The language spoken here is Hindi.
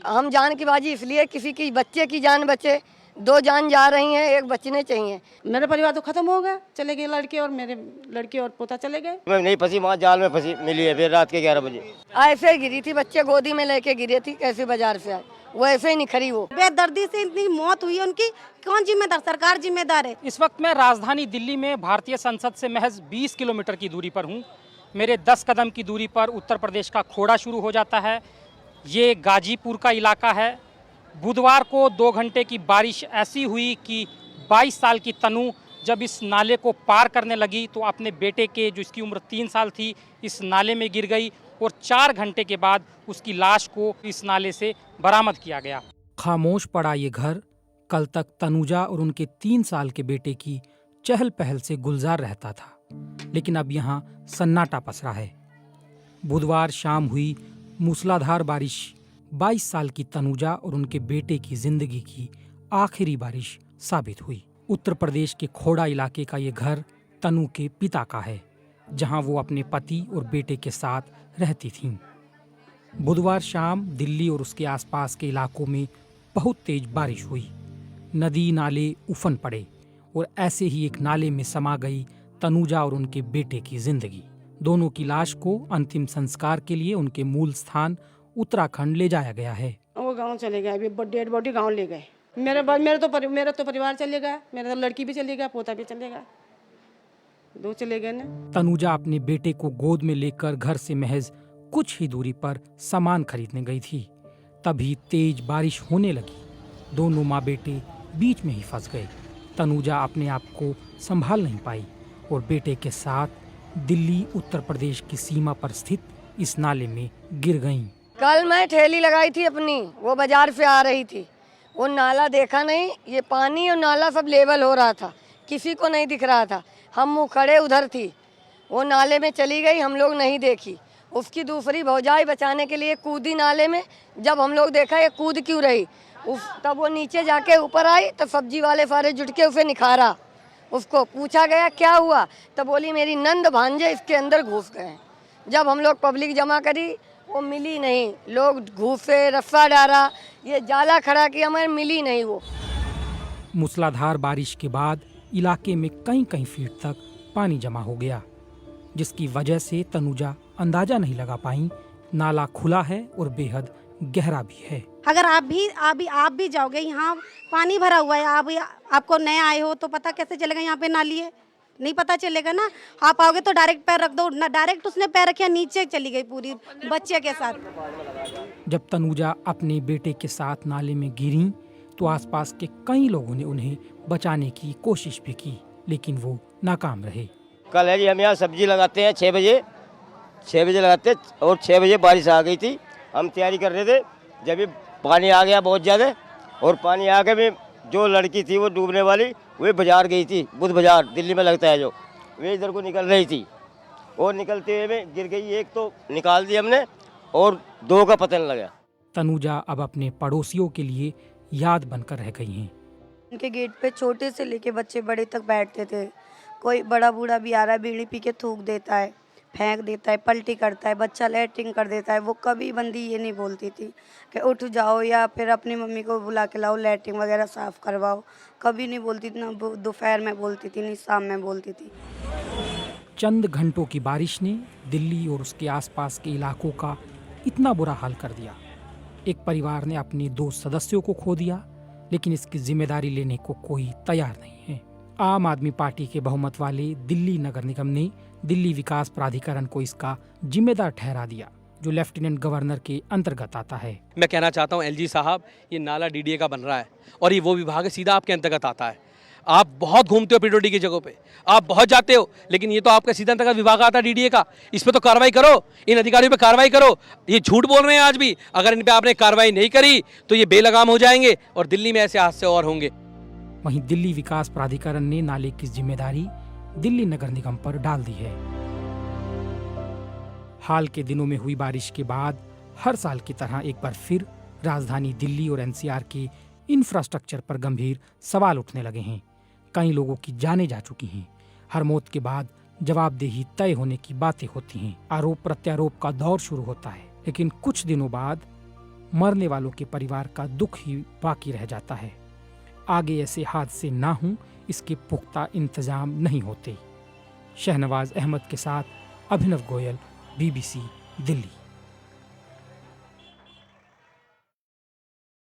हम जान की बाजी इसलिए किसी की बच्चे की जान बचे, 2 जान जा रही हैं, एक बचने चाहिए। मेरा परिवार तो खत्म हो गया, चले गए लड़के और मेरे लड़के और पोता चले गए। मैं नहीं फंसी, वहाँ जाल में फंसी मिली है फिर रात के 11 बजे। ऐसे गिरी थी, बच्चे गोदी में लेके गिरी थी, कैसे बाजार से आई, वो ऐसे ही निखरी। वो बेदर्दी से इतनी मौत हुई उनकी, कौन जिम्मेदार? सरकार जिम्मेदार है। इस वक्त मैं राजधानी दिल्ली में भारतीय संसद से महज 20 किलोमीटर की दूरी पर हूँ। मेरे 10 कदम की दूरी पर उत्तर प्रदेश का खोड़ा शुरू हो जाता है। ये गाजीपुर का इलाका है। बुधवार को 2 घंटे की बारिश ऐसी हुई कि 22 साल की तनु जब इस नाले को पार करने लगी तो अपने बेटे के, जो इसकी उम्र 3 साल थी, इस नाले में गिर गई और 4 घंटे के बाद उसकी लाश को इस नाले से बरामद किया गया। खामोश पड़ा ये घर कल तक तनुजा और उनके 3 साल के बेटे की चहल पहल से गुलजार रहता था, लेकिन अब यहाँ सन्नाटा पसरा है। बुधवार शाम हुई मूसलाधार बारिश 22 साल की तनुजा और उनके बेटे की जिंदगी की आखिरी बारिश साबित हुई। उत्तर प्रदेश के खोड़ा इलाके का ये घर तनु के पिता का है, जहां वो अपने पति और बेटे के साथ रहती थीं। बुधवार शाम दिल्ली और उसके आसपास के इलाकों में बहुत तेज बारिश हुई। नदी नाले उफन पड़े और ऐसे ही एक नाले में समा गई तनुजा और उनके बेटे की जिंदगी। दोनों की लाश को अंतिम संस्कार के लिए उनके मूल स्थान उत्तराखंड ले जाया गया है। वो गांव चले गए, अभी डेड बॉडी गांव ले गए। मेरा तो परिवार चले गया, मेरा तो लड़की भी चली गया, पोता भी चले गया, 2 चले गए ना। तनुजा अपने बेटे को गोद में लेकर घर से महज कुछ ही दूरी पर सामान खरीदने गई थी। तभी तेज बारिश होने लगी। दोनों माँ बेटे बीच में ही फंस गए। तनुजा अपने आप को संभाल नहीं पाई और बेटे के साथ दिल्ली उत्तर प्रदेश की सीमा पर स्थित इस नाले में गिर गईं। कल मैं ठेली लगाई थी अपनी, वो बाजार से आ रही थी, वो नाला देखा नहीं, ये पानी और नाला सब लेवल हो रहा था, किसी को नहीं दिख रहा था। हम मुँह खड़े उधर थी, वो नाले में चली गई, हम लोग नहीं देखी। उसकी दूसरी भौजाई बचाने के लिए कूदी नाले में, जब हम लोग देखा ये कूद क्यों रही, तब वो नीचे जाके ऊपर आई तो सब्जी वाले सारे जुट के उसे निखारा। उसको पूछा गया क्या हुआ, तो बोली मेरी नंद भांजे इसके अंदर घुस गए। जब हम लोग पब्लिक जमा करी, वो मिली नहीं, लोग घुसे, रस्सा डाला, ये जाला खड़ा किया, मगर मिली नहीं वो। मूसलाधार बारिश के बाद इलाके में कई फीट तक पानी जमा हो गया, जिसकी वजह से तनुजा अंदाजा नहीं लगा पाई नाला खुला है और बेहद गहरा भी है। अगर आप भी जाओगे, यहाँ पानी भरा हुआ है, आपको नए आए हो तो पता कैसे चलेगा यहाँ पे नाली है? नहीं पता चलेगा ना। आप आओगे तो डायरेक्ट पैर रख दो ना, डायरेक्ट उसने पैर रखा, नीचे चली गई पूरी बच्चे के साथ। जब तनुजा अपने बेटे के साथ नाले में गिरी तो आसपास के कई लोगों ने उन्हें बचाने की कोशिश भी की, लेकिन वो नाकाम रहे। कल है जी, हम यहाँ सब्जी लगाते हैं 6 बजे लगाते और 6 बजे बारिश आ गई थी। हम तैयारी कर रहे थे, जब भी पानी आ गया बहुत ज़्यादा, और पानी आ के भी जो लड़की थी वो डूबने वाली, वे बाजार गई थी, बुध बाजार दिल्ली में लगता है जो, वे इधर को निकल रही थी और निकलते हुए में गिर गई। एक तो निकाल दी हमने और 2 का पता नहीं लगा। तनुजा अब अपने पड़ोसियों के लिए याद बनकर रह गई हैं। उनके गेट पे छोटे से लेके बच्चे बड़े तक बैठते थे। कोई बड़ा बूढ़ा भी आ रहा है, बीड़ी पी के थूक देता है, फेंक देता है, पलटी करता है, बच्चा लैट्रिन कर देता है। वो कभी बंदी ये नहीं बोलती थी कि उठ जाओ या फिर अपनी मम्मी को बुला के लाओ, लैट्रिन वगैरह साफ़ करवाओ। कभी नहीं बोलती थी, ना दोपहर में बोलती थी, नहीं शाम में बोलती थी। चंद घंटों की बारिश ने दिल्ली और उसके आसपास के इलाकों का इतना बुरा हाल कर दिया। एक परिवार ने अपने 2 सदस्यों को खो दिया, लेकिन इसकी जिम्मेदारी लेने को कोई तैयार नहीं है। आम आदमी पार्टी के बहुमत वाले दिल्ली नगर निगम ने दिल्ली विकास प्राधिकरण को इसका जिम्मेदार ठहरा दिया, जो लेफ्टिनेंट गवर्नर के अंतर्गत आता है। मैं कहना चाहता हूं एलजी साहब, ये नाला डीडीए का बन रहा है और ये वो विभाग है, सीधा आपके अंतर्गत आता है। आप बहुत घूमते हो पीडब्ल्यूडी की जगहों पे, आप बहुत जाते हो, लेकिन ये तो आपका सीधा अंतर्गत विभाग आता है डीडीए का। इस पे तो कार्रवाई करो, इन अधिकारियों पे कार्रवाई करो। ये झूठ बोल रहे हैं आज भी, अगर इन पे आपने कार्रवाई नहीं करी तो ये बेलगाम हो जाएंगे और दिल्ली में ऐसे हादसे और होंगे। वहीं दिल्ली विकास प्राधिकरण ने नाले की जिम्मेदारी दिल्ली नगर निगम पर डाल दी है। हाल के दिनों में हुई बारिश के बाद हर साल की तरह एक बार फिर राजधानी दिल्ली और एनसीआर के इंफ्रास्ट्रक्चर पर गंभीर सवाल उठने लगे हैं। कई लोगों की जानें जा चुकी हैं। हर मौत के बाद जवाबदेही तय होने की बातें होती हैं। आरोप प्रत्यारोप का दौर शुरू होता है, लेकिन कुछ दिनों बाद मरने वालों के परिवार का दुख ही बाकी रह जाता है। आगे ऐसे हादसे ना हों, इसके पुख्ता इंतजाम नहीं होते। शहनवाज अहमद के साथ अभिनव गोयल, BBC दिल्ली।